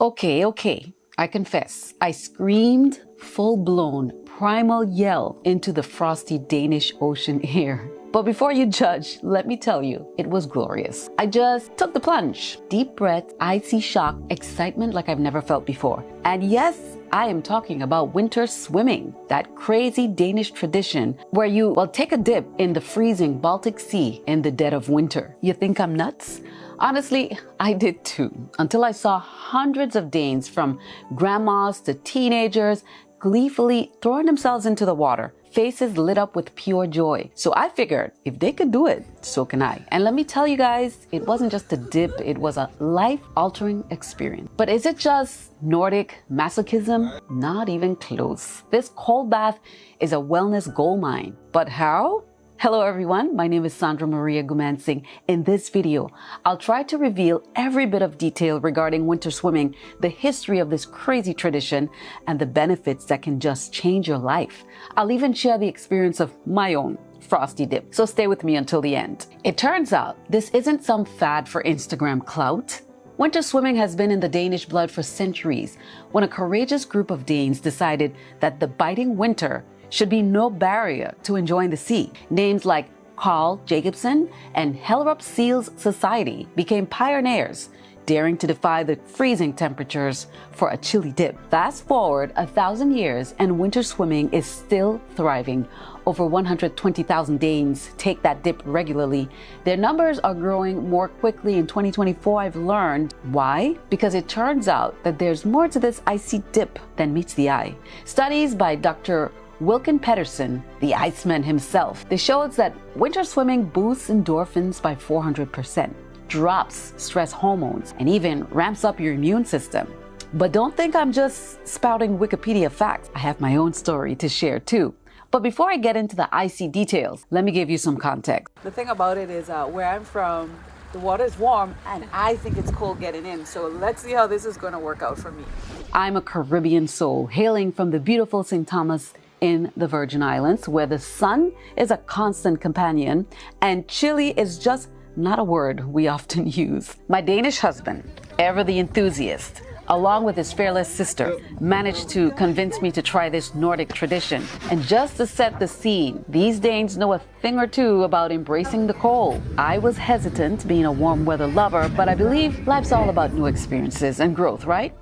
Okay, I confess, I screamed full-blown primal yell into the frosty Danish Ocean air. But before you judge, let me tell you, it was glorious. I just took the plunge. Deep breath, icy shock, excitement like I've never felt before. And yes, I am talking about winter swimming, that crazy Danish tradition where you, take a dip in the freezing Baltic Sea in the dead of winter. You think I'm nuts? Honestly, I did too, until I saw hundreds of Danes, from grandmas to teenagers, gleefully throwing themselves into the water, faces lit up with pure joy. So I figured, if they could do it, so can I. And let me tell you guys, it wasn't just a dip, it was a life-altering experience. But is it just Nordic masochism? Not even close. This cold bath is a wellness goldmine. But how? Hello everyone, my name is Sandra Maria Gumansing. In this video, I'll try to reveal every bit of detail regarding winter swimming, the history of this crazy tradition, and the benefits that can just change your life. I'll even share the experience of my own frosty dip, so stay with me until the end. It turns out this isn't some fad for Instagram clout. Winter swimming has been in the Danish blood for centuries, when a courageous group of Danes decided that the biting winter should be no barrier to enjoying the sea. Names like Carl Jacobsen and Hellerup Seals Society became pioneers, daring to defy the freezing temperatures for a chilly dip. Fast forward 1,000 years and winter swimming is still thriving. Over 120,000 Danes take that dip regularly. Their numbers are growing more quickly in 2024, I've learned. Why? Because it turns out that there's more to this icy dip than meets the eye. Studies by Dr. Wilkin Pedersen, the Iceman himself, they showed that winter swimming boosts endorphins by 400%, drops stress hormones, and even ramps up your immune system. But don't think I'm just spouting Wikipedia facts. I have my own story to share too. But before I get into the icy details, let me give you some context. The thing about it is where I'm from, the water is warm and I think it's cold getting in. So let's see how this is going to work out for me. I'm a Caribbean soul hailing from the beautiful St. Thomas in the Virgin Islands, where the sun is a constant companion and chilly is just not a word we often use. My Danish husband, ever the enthusiast, along with his fearless sister, managed to convince me to try this Nordic tradition. And just to set the scene, these Danes know a thing or two about embracing the cold. I was hesitant, being a warm weather lover, but I believe life's all about new experiences and growth, right?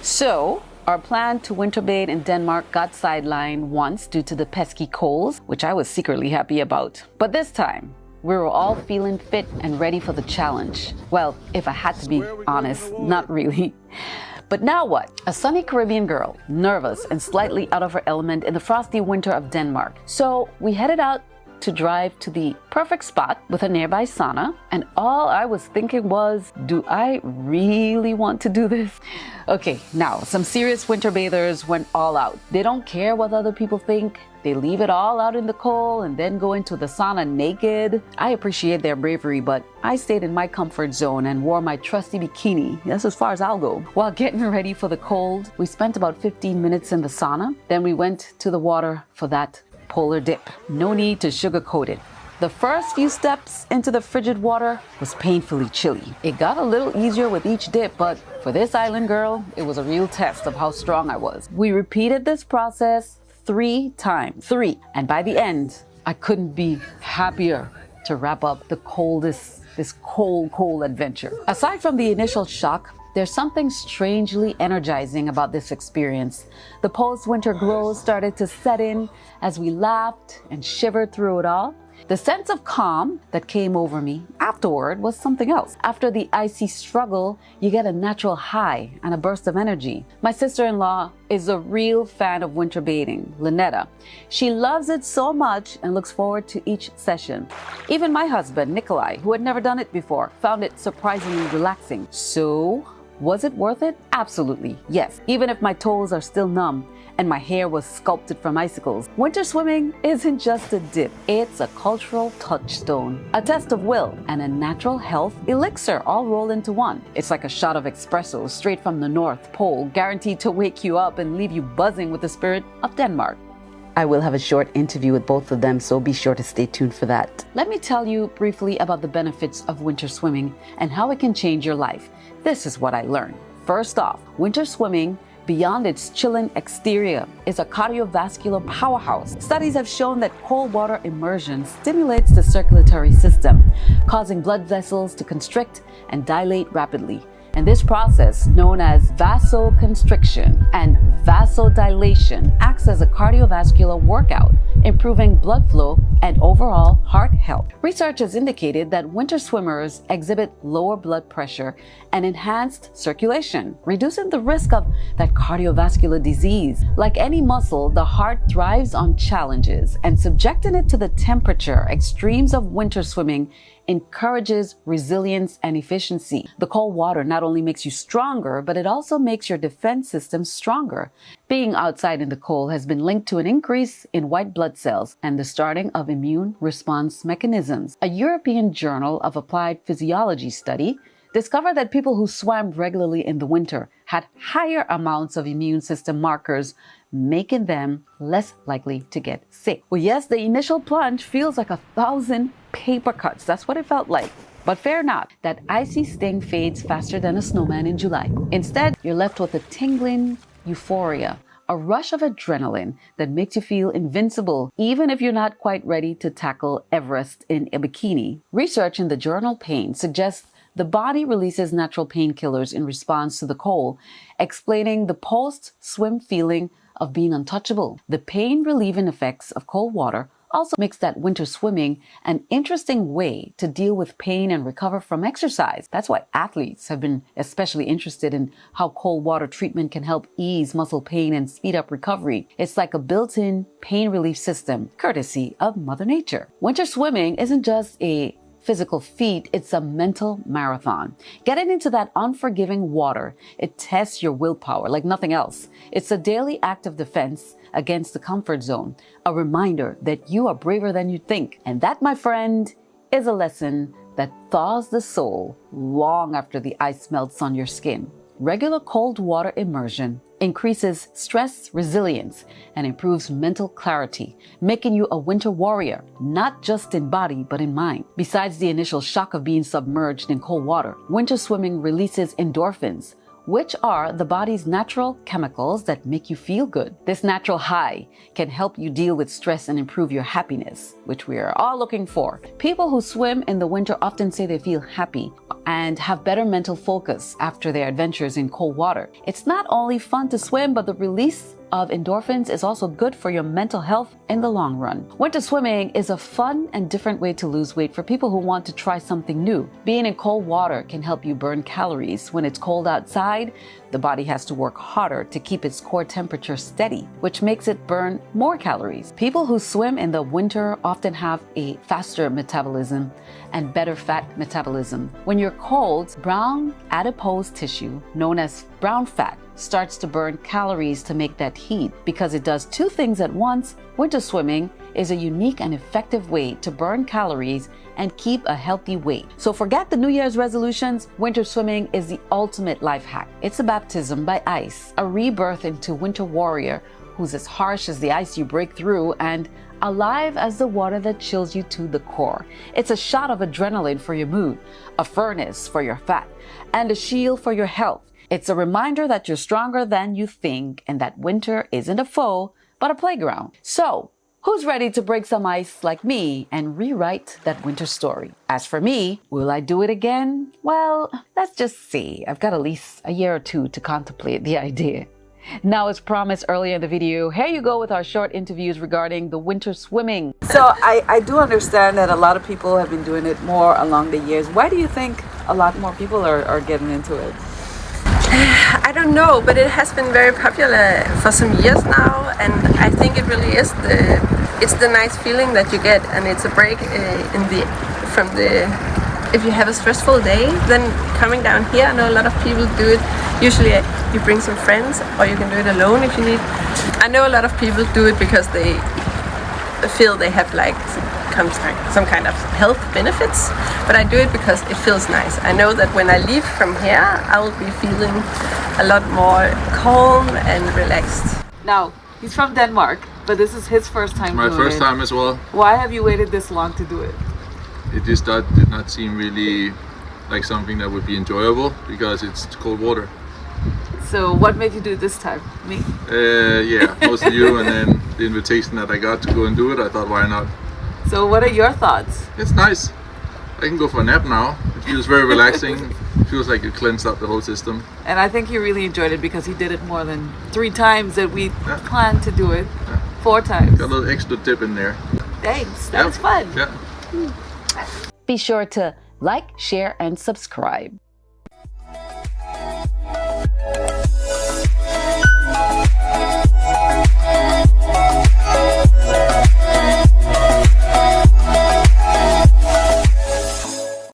So our plan to winter bathe in Denmark got sidelined once due to the pesky colds, which I was secretly happy about. But this time, we were all feeling fit and ready for the challenge. Well, if I had to be honest, not really. But now what? A sunny Caribbean girl, nervous and slightly out of her element in the frosty winter of Denmark. So we headed out to drive to the perfect spot with a nearby sauna, and all I was thinking was, do I really want to do this? Okay, now some serious winter bathers went all out. They don't care what other people think. They leave it all out in the cold and then go into the sauna naked. I appreciate their bravery, but I stayed in my comfort zone and wore my trusty bikini. That's as far as I'll go. While getting ready for the cold, we spent about 15 minutes in the sauna. Then we went to the water for that polar dip. No need to sugarcoat it. The first few steps into the frigid water was painfully chilly. It got a little easier with each dip, but for this island girl, it was a real test of how strong I was. We repeated this process 3 times. And by the end, I couldn't be happier to wrap up this cold adventure. Aside from the initial shock, there's something strangely energizing about this experience. The post-winter glow started to set in as we laughed and shivered through it all. The sense of calm that came over me afterward was something else. After the icy struggle, you get a natural high and a burst of energy. My sister-in-law is a real fan of winter bathing, Lynetta. She loves it so much and looks forward to each session. Even my husband, Nikolai, who had never done it before, found it surprisingly relaxing. So, was it worth it? Absolutely, yes. Even if my toes are still numb and my hair was sculpted from icicles, winter swimming isn't just a dip. It's a cultural touchstone, a test of will, and a natural health elixir all rolled into one. It's like a shot of espresso straight from the North Pole, guaranteed to wake you up and leave you buzzing with the spirit of Denmark. I will have a short interview with both of them, so be sure to stay tuned for that. Let me tell you briefly about the benefits of winter swimming and how it can change your life. This is what I learned. First off, winter swimming, beyond its chilling exterior, is a cardiovascular powerhouse. Studies have shown that cold water immersion stimulates the circulatory system, causing blood vessels to constrict and dilate rapidly. And this process, known as vasoconstriction and vasodilation, acts as a cardiovascular workout, improving blood flow and overall heart health. Research has indicated that winter swimmers exhibit lower blood pressure and enhanced circulation, reducing the risk of that cardiovascular disease. Like any muscle, the heart thrives on challenges, and subjecting it to the temperature extremes of winter swimming encourages resilience and efficiency. The cold water not only makes you stronger, but it also makes your defense system stronger. Being outside in the cold has been linked to an increase in white blood cells and the starting of immune response mechanisms. A European Journal of Applied Physiology study discovered that people who swam regularly in the winter had higher amounts of immune system markers, making them less likely to get sick. Well, yes, the initial plunge feels like 1,000 paper cuts. That's what it felt like. But fear not, that icy sting fades faster than a snowman in July. Instead, you're left with a tingling euphoria, a rush of adrenaline that makes you feel invincible, even if you're not quite ready to tackle Everest in a bikini. Research in the journal Pain suggests the body releases natural painkillers in response to the cold, explaining the post-swim feeling of being untouchable. The pain-relieving effects of cold water also makes that winter swimming an interesting way to deal with pain and recover from exercise. That's why athletes have been especially interested in how cold water treatment can help ease muscle pain and speed up recovery. It's like a built-in pain relief system, courtesy of Mother Nature. Winter swimming isn't just a physical feat, it's a mental marathon. Getting into that unforgiving water, it tests your willpower like nothing else. It's a daily act of defense against the comfort zone, a reminder that you are braver than you think. And that, my friend, is a lesson that thaws the soul long after the ice melts on your skin. Regular cold water immersion increases stress resilience and improves mental clarity, making you a winter warrior, not just in body, but in mind. Besides the initial shock of being submerged in cold water, winter swimming releases endorphins, which are the body's natural chemicals that make you feel good. This natural high can help you deal with stress and improve your happiness, which we are all looking for. People who swim in the winter often say they feel happy and have better mental focus after their adventures in cold water. It's not only fun to swim, but the release of endorphins is also good for your mental health in the long run. Winter swimming is a fun and different way to lose weight for people who want to try something new. Being in cold water can help you burn calories. When it's cold outside, the body has to work harder to keep its core temperature steady, which makes it burn more calories. People who swim in the winter often have a faster metabolism and better fat metabolism. When you're cold, brown adipose tissue, known as brown fat, starts to burn calories to make that heat. Because it does two things at once, winter swimming is a unique and effective way to burn calories and keep a healthy weight. So forget the New Year's resolutions. Winter swimming is the ultimate life hack. It's a baptism by ice, a rebirth into winter warrior who's as harsh as the ice you break through and alive as the water that chills you to the core. It's a shot of adrenaline for your mood, a furnace for your fat, and a shield for your health. It's a reminder that you're stronger than you think and that winter isn't a foe, but a playground. So, who's ready to break some ice like me and rewrite that winter story? As for me, will I do it again? Well, let's just see. I've got at least a year or two to contemplate the idea. Now, as promised earlier in the video, here you go with our short interviews regarding the winter swimming. So I do understand that a lot of people have been doing it more along the years. Why do you think a lot more people are getting into it? I don't know, but it has been very popular for some years now, and I think it really is the nice feeling that you get, and it's a break if you have a stressful day, then coming down here, I know a lot of people do it. Usually you bring some friends, or you can do it alone if you need. I know a lot of people do it because they feel they have like some kind of health benefits, but I do it because it feels nice. I know that when I leave from here, I will be feeling a lot more calm and relaxed. Now, he's from Denmark, but this is his first time doing it. My first time as well. Why have you waited this long to do it? It just did not seem really like something that would be enjoyable because it's cold water. So what made you do it this time? Me? Yeah, mostly you, and then the invitation that I got to go and do it, I thought, why not? So what are your thoughts? It's nice. I can go for a nap now. It feels very relaxing. It feels like you cleansed up the whole system. And I think he really enjoyed it because he did it more than 3 times that we planned to do it. 4 times. Got a little extra dip in there. Thanks. That was fun. Yeah. Be sure to like, share, and subscribe.